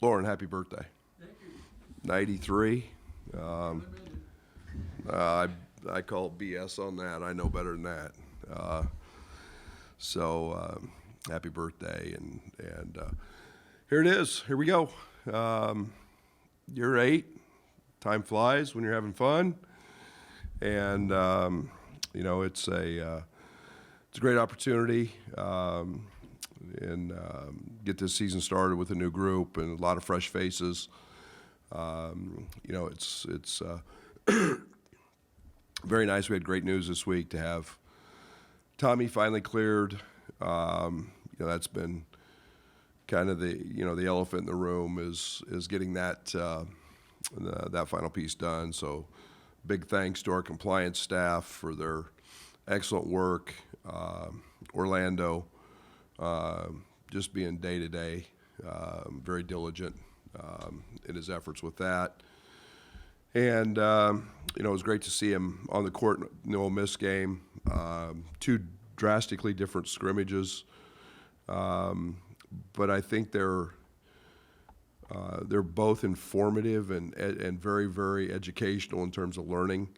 Lauren, happy birthday. Thank you. 93. I call BS on that. I know better than that. Happy birthday, and here it is. Here we go. Year 8. Time flies when you're having fun, and it's a great opportunity, and get this season started with a new group and a lot of fresh faces. It's very nice. We had great news this week to have Tommy finally cleared. That's been kind of the elephant in the room is getting that that final piece done. So big thanks to our compliance staff for their excellent work. Orlando, just being day to day, very diligent in his efforts with that. And, it was great to see him on the court in the Ole Miss game. 2 drastically different scrimmages. But I think they're both informative and very, very educational in terms of learning.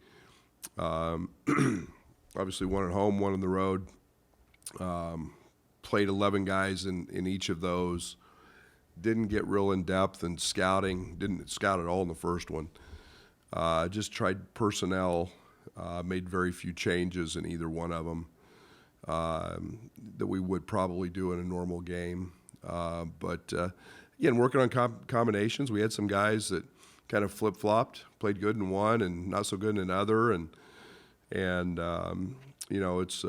Obviously, one at home, one on the road. Played 11 guys in each of those. Didn't get real in depth in scouting. Didn't scout at all in the first one. Just tried personnel. Made very few changes in either one of them that we would probably do in a normal game. But again, working on combinations, we had some guys that kind of flip-flopped, played good in one and not so good in another, and it's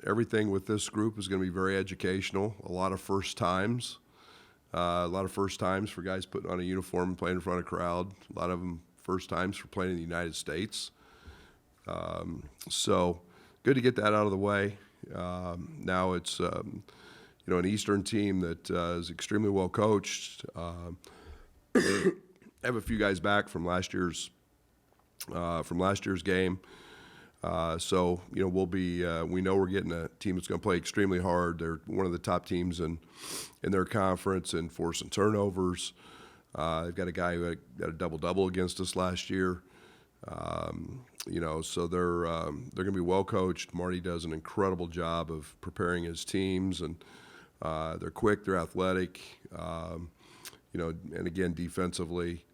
everything with this group is going to be very educational. A lot of first times, for guys putting on a uniform and playing in front of a crowd. A lot of them first times for playing in the United States. So good to get that out of the way. Now it's an Eastern team that is extremely well coached. I have a few guys back from last year's game. So we'll be. We know we're getting a team that's going to play extremely hard. They're one of the top teams in their conference in forcing turnovers. They've got a guy who got a double-double against us last year. So they're going to be well coached. Marty does an incredible job of preparing his teams, and they're quick, they're athletic, and again defensively,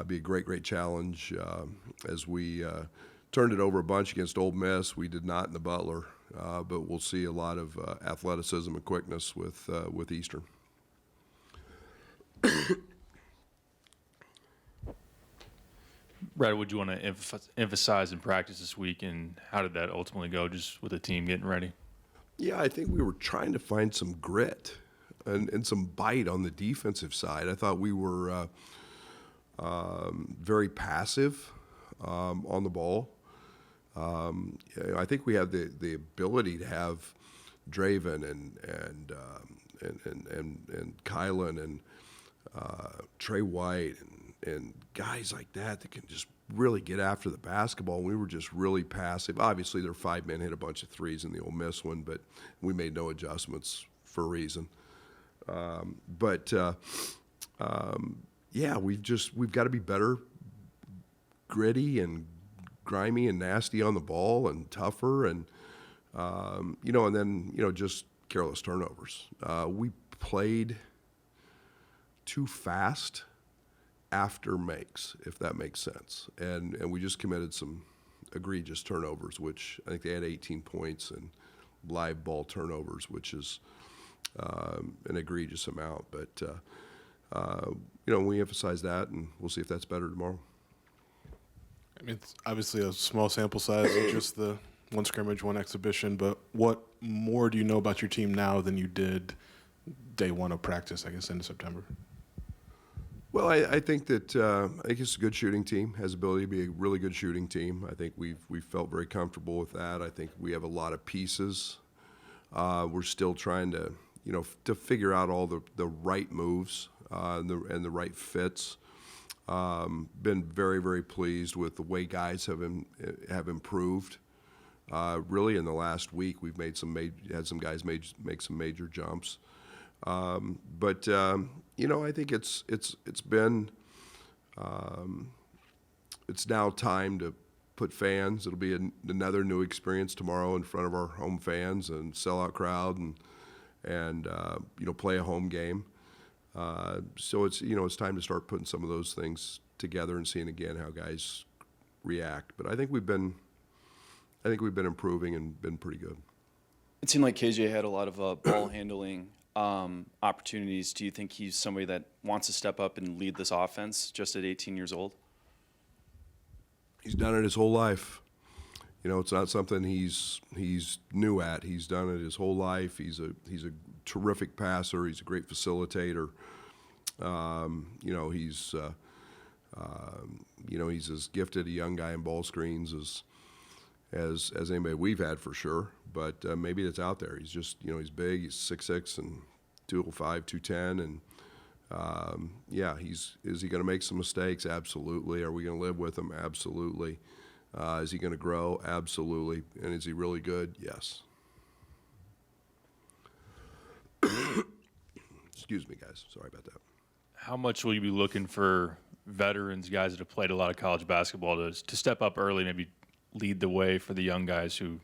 be a great challenge. As we turned it over a bunch against Ole Miss, we did not in the Butler, but we'll see a lot of athleticism and quickness with Eastern. Brad, what do you want to emphasize in practice this week, and how did that ultimately go, just with the team getting ready? Yeah, I think we were trying to find some grit and some bite on the defensive side. I thought we were very passive on the ball. I think we have the ability to have Draven and Kylan and Trey White and guys like that can just really get after the basketball. We were just really passive. Obviously, their 5 men hit a bunch of threes in the Ole Miss one, but we made no adjustments for a reason. We've got to be better, gritty and grimy and nasty on the ball and tougher, and just careless turnovers. We played too fast after makes, if that makes sense. And we just committed some egregious turnovers, which I think they had 18 points and live ball turnovers, which is an egregious amount. But, we emphasize that, and we'll see if that's better tomorrow. I mean, it's obviously a small sample size, just the one scrimmage, one exhibition, but what more do you know about your team now than you did day one of practice, I guess, in September? Well, I think that I think it's a good shooting team, has the ability to be a really good shooting team. I think we've felt very comfortable with that. I think we have a lot of pieces. We're still trying to figure out all the right moves and the right fits. Been very, very pleased with the way guys have improved. Really, in the last week, we've had some guys make some major jumps. I think it's been it's now time to put fans. It'll be another new experience tomorrow in front of our home fans and sellout crowd and play a home game. So it's time to start putting some of those things together and seeing again how guys react. But I think we've been improving and been pretty good. It seemed like KJ had a lot of ball handling opportunities. Do you think he's somebody that wants to step up and lead this offense just at 18 years old? He's done it his whole life. It's not something he's new at. He's done it his whole life. He's a terrific passer. He's a great facilitator. He's as gifted a young guy in ball screens as anybody we've had for sure. But maybe that's out there. He's just he's big. He's 6'6" and 205, 210, and is he going to make some mistakes? Absolutely. Are we going to live with him? Absolutely. Is he going to grow? Absolutely. And is he really good? Yes. Excuse me, guys. Sorry about that. How much will you be looking for veterans, guys that have played a lot of college basketball, to step up early, maybe lead the way for the young guys who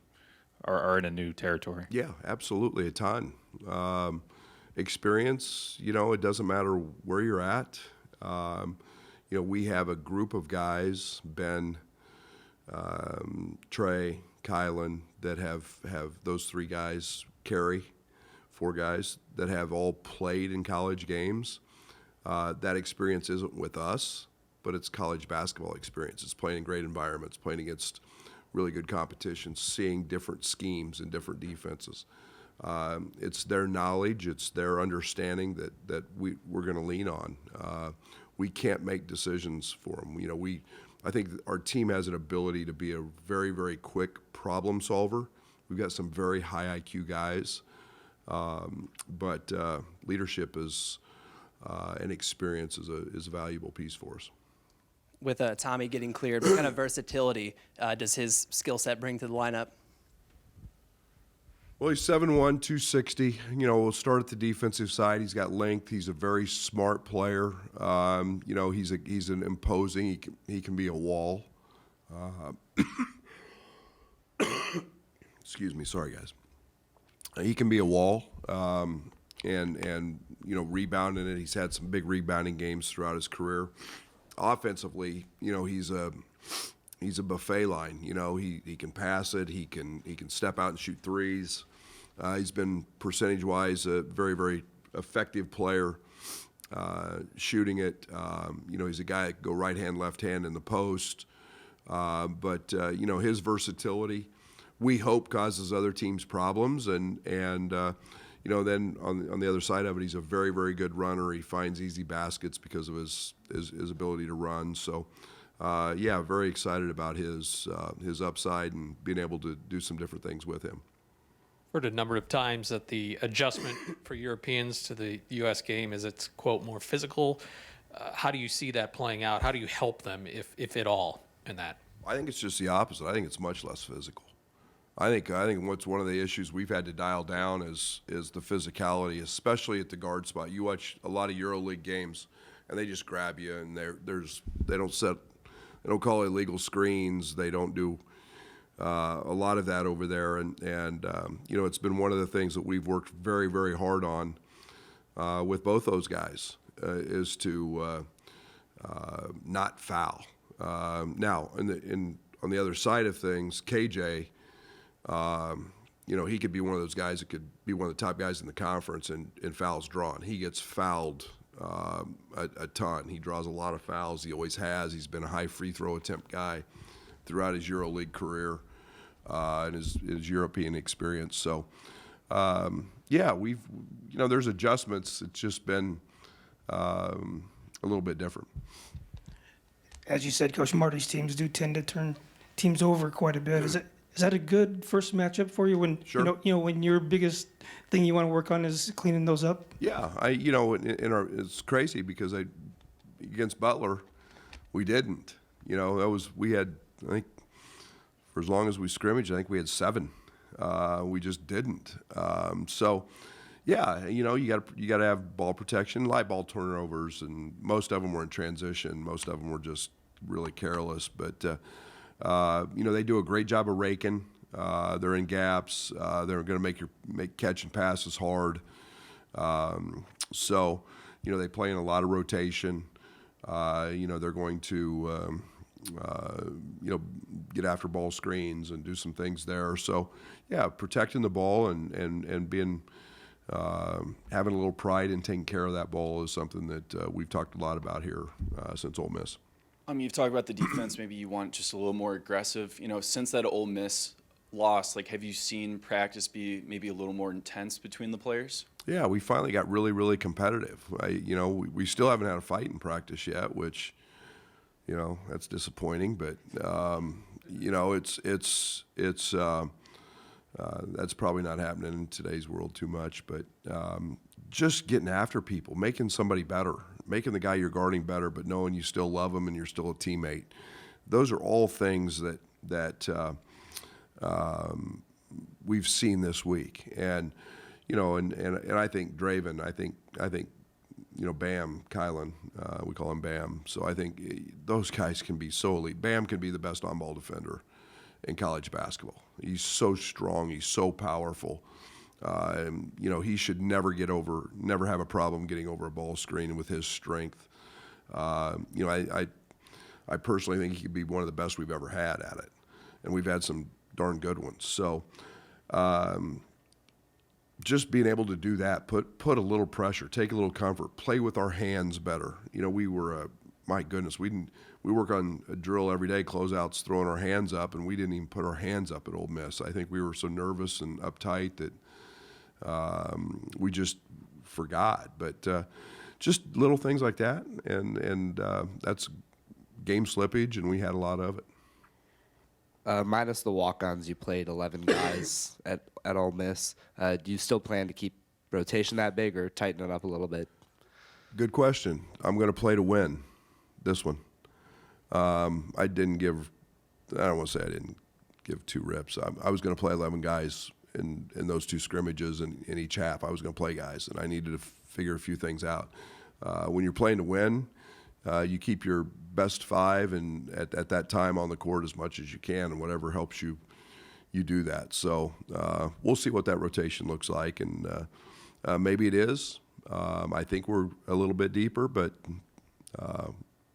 are in a new territory? Yeah, absolutely. A ton. Experience, it doesn't matter where you're at. We have a group of guys, Ben, Trey, Kylan, that have those three guys, Kerry, four guys that have all played in college games. That experience isn't with us, but it's college basketball experience. It's playing in great environments, playing against really good competition, seeing different schemes and different defenses. It's their knowledge, it's their understanding that we're going to lean on. We can't make decisions for them. I think our team has an ability to be a very, very quick problem solver. We've got some very high IQ guys, but leadership is and experience is a valuable piece for us. With Tommy getting cleared, what kind of versatility does his skill set bring to the lineup? Well, he's 7'1", 260. We'll start at the defensive side. He's got length. He's a very smart player. He's an imposing. He can be a wall. Excuse me. Sorry, guys. He can be a wall. And rebounding it. He's had some big rebounding games throughout his career. Offensively, he's a buffet line. He can pass it. He can step out and shoot threes. He's been percentage-wise a very, very effective player shooting it. He's a guy that can go right hand, left hand in the post. But his versatility, we hope, causes other teams problems. And then on the other side of it, he's a very, very good runner. He finds easy baskets because of his ability to run. So, very excited about his upside and being able to do some different things with him. Heard a number of times that the adjustment for Europeans to the U.S. game is it's, quote, more physical. How do you see that playing out? How do you help them, if at all, in that? I think it's just the opposite. I think it's much less physical. I think what's one of the issues we've had to dial down is the physicality, especially at the guard spot. You watch a lot of EuroLeague games, and they just grab you, and they don't call it illegal screens. They don't do a lot of that over there, and it's been one of the things that we've worked very, very hard on with both those guys is to not foul. Now, on the other side of things, KJ. He could be one of those guys that could be one of the top guys in the conference in fouls drawn. He gets fouled a ton. He draws a lot of fouls. He always has. He's been a high free throw attempt guy throughout his EuroLeague career and his European experience. So, there's adjustments. It's just been a little bit different. As you said, Coach, Marty's teams do tend to turn teams over quite a bit. Is that a good first matchup for you when Sure. when your biggest thing you want to work on is cleaning those up? Yeah, it's crazy because against Butler, we didn't. We had, I think, for as long as we scrimmaged, I think we had 7. We just didn't. So, Yeah, you got to have ball protection, light ball turnovers, and most of them were in transition. Most of them were just really careless. But they do a great job of raking. They're in gaps. They're going to make catch and passes hard. So they play in a lot of rotation. They're going to get after ball screens and do some things there. So yeah, protecting the ball and being having a little pride in taking care of that ball is something that we've talked a lot about here since Ole Miss. You've talked about the defense. Maybe you want just a little more aggressive. Since that Ole Miss loss, have you seen practice be maybe a little more intense between the players? Yeah, we finally got really, really competitive. We still haven't had a fight in practice yet, which, that's disappointing. But that's probably not happening in today's world too much. But just getting after people, making somebody better, making the guy you're guarding better, but knowing you still love him and you're still a teammate. Those are all things that we've seen this week. And and I think Draven, I think Bam, Kylan, we call him Bam. So I think those guys can be so elite. Bam can be the best on-ball defender in college basketball. He's so strong. He's so powerful. He should never have a problem getting over a ball screen with his strength. I personally think he could be one of the best we've ever had at it, and we've had some darn good ones. So just being able to do that, put a little pressure, take a little comfort, play with our hands better. We were my goodness, we work on a drill every day, closeouts, throwing our hands up, and we didn't even put our hands up at Ole Miss. I think we were so nervous and uptight that we just forgot. But just little things like that, and that's game slippage, and we had a lot of it. Minus the walk-ons, you played 11 guys at Ole Miss. Do you still plan to keep rotation that big or tighten it up a little bit? Good question. I'm going to play to win this one. I don't want to say I didn't give two rips. I was going to play 11 guys in those two scrimmages in each half. I was going to play guys, and I needed to figure a few things out. When you're playing to win, you keep your best five and at that time on the court as much as you can, and whatever helps you do that. So we'll see what that rotation looks like, and maybe it is. I think we're a little bit deeper, but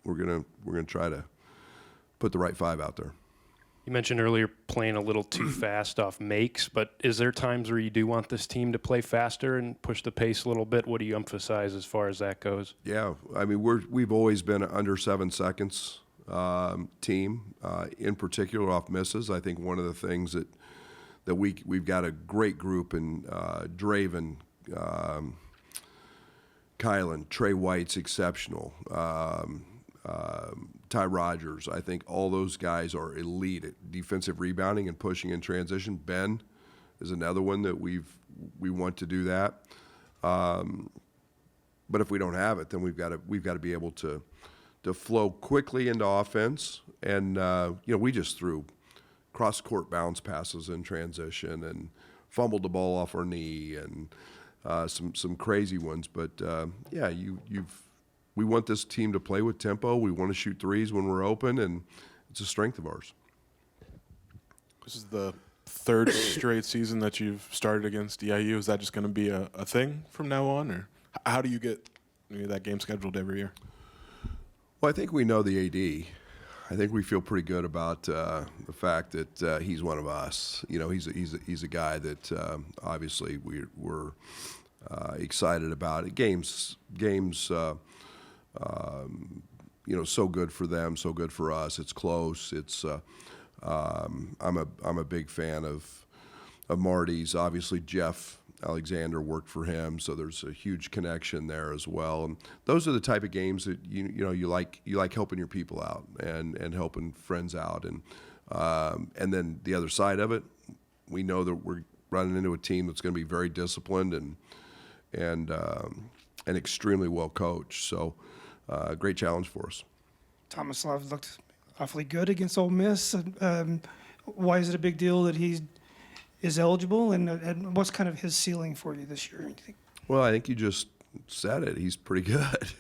we're gonna try to put the right five out there. You mentioned earlier playing a little too fast off makes, but is there times where you do want this team to play faster and push the pace a little bit? What do you emphasize as far as that goes? Yeah, I mean we've always been an under 7 seconds team, in particular off misses. I think one of the things that we've got a great group in Draven, Kylan, Trey White's exceptional. Ty Rogers, I think all those guys are elite at defensive rebounding and pushing in transition. Ben is another one that we want to do that. But if we don't have it, then we've got to be able to flow quickly into offense. And we just threw cross court bounce passes in transition and fumbled the ball off our knee and some crazy ones. But we want this team to play with tempo. We want to shoot threes when we're open, and it's a strength of ours. This is the third straight season that you've started against EIU. Is that just going to be a thing from now on, or how do you get that game scheduled every year? Well, I think we know the AD. I think we feel pretty good about the fact that he's one of us. He's a guy that obviously we're excited about. Games. So good for them, so good for us. It's close. It's I'm a big fan of Marty's. Obviously, Jeff Alexander worked for him, so there's a huge connection there as well. And those are the type of games that you like helping your people out and helping friends out. And then the other side of it, we know that we're running into a team that's going to be very disciplined and extremely well coached. So. Great challenge for us. Thomas Love looked awfully good against Ole Miss. Why is it a big deal that he's is eligible, and what's kind of his ceiling for you this year? You think? Well, I think you just said it. He's pretty good.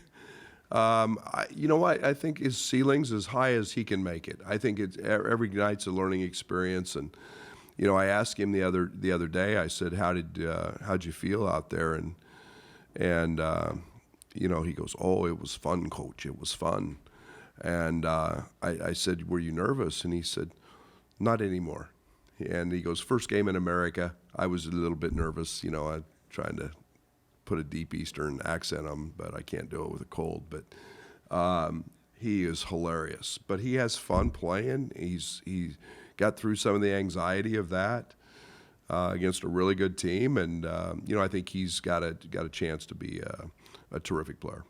You know what? I think his ceiling's as high as he can make it. I think every night's a learning experience. And you know, I asked him the other day. I said, how'd you feel out there? And you know, he goes, "Oh, it was fun, coach. It was fun." And I said, "Were you nervous?" And he said, "Not anymore." And he goes, "First game in America, I was a little bit nervous. You know, I'm trying to put a deep Eastern accent on him, but I can't do it with a cold." But he is hilarious. But he has fun playing. He got through some of the anxiety of that against a really good team, and you know, I think he's got a chance to be a terrific player.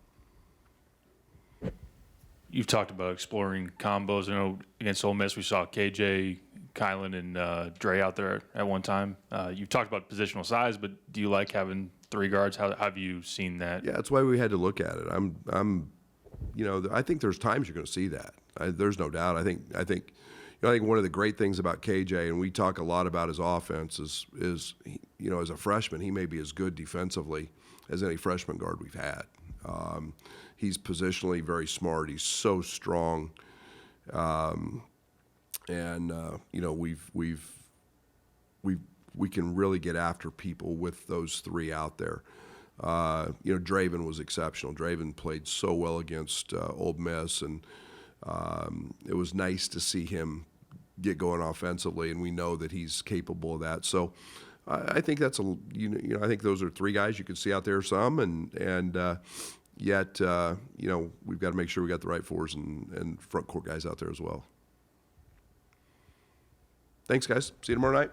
You've talked about exploring combos. I know against Ole Miss we saw KJ, Kylan, and Dre out there at one time. You've talked about positional size, but do you like having three guards? How have you seen that? Yeah, that's why we had to look at it. You know, I think there's times you're going to see that. There's no doubt. I think you know, I think one of the great things about KJ, and we talk a lot about his offense, is you know, as a freshman, he may be as good defensively as any freshman guard we've had. He's positionally very smart. He's so strong, and you know, we can really get after people with those three out there. You know, Draven was exceptional. Draven played so well against Ole Miss, and it was nice to see him get going offensively, and we know that he's capable of that. So I think that's you know, I think those are three guys you can see out there some, and yet you know, we've got to make sure we got the right fours and front court guys out there as well. Thanks, guys. See you tomorrow night.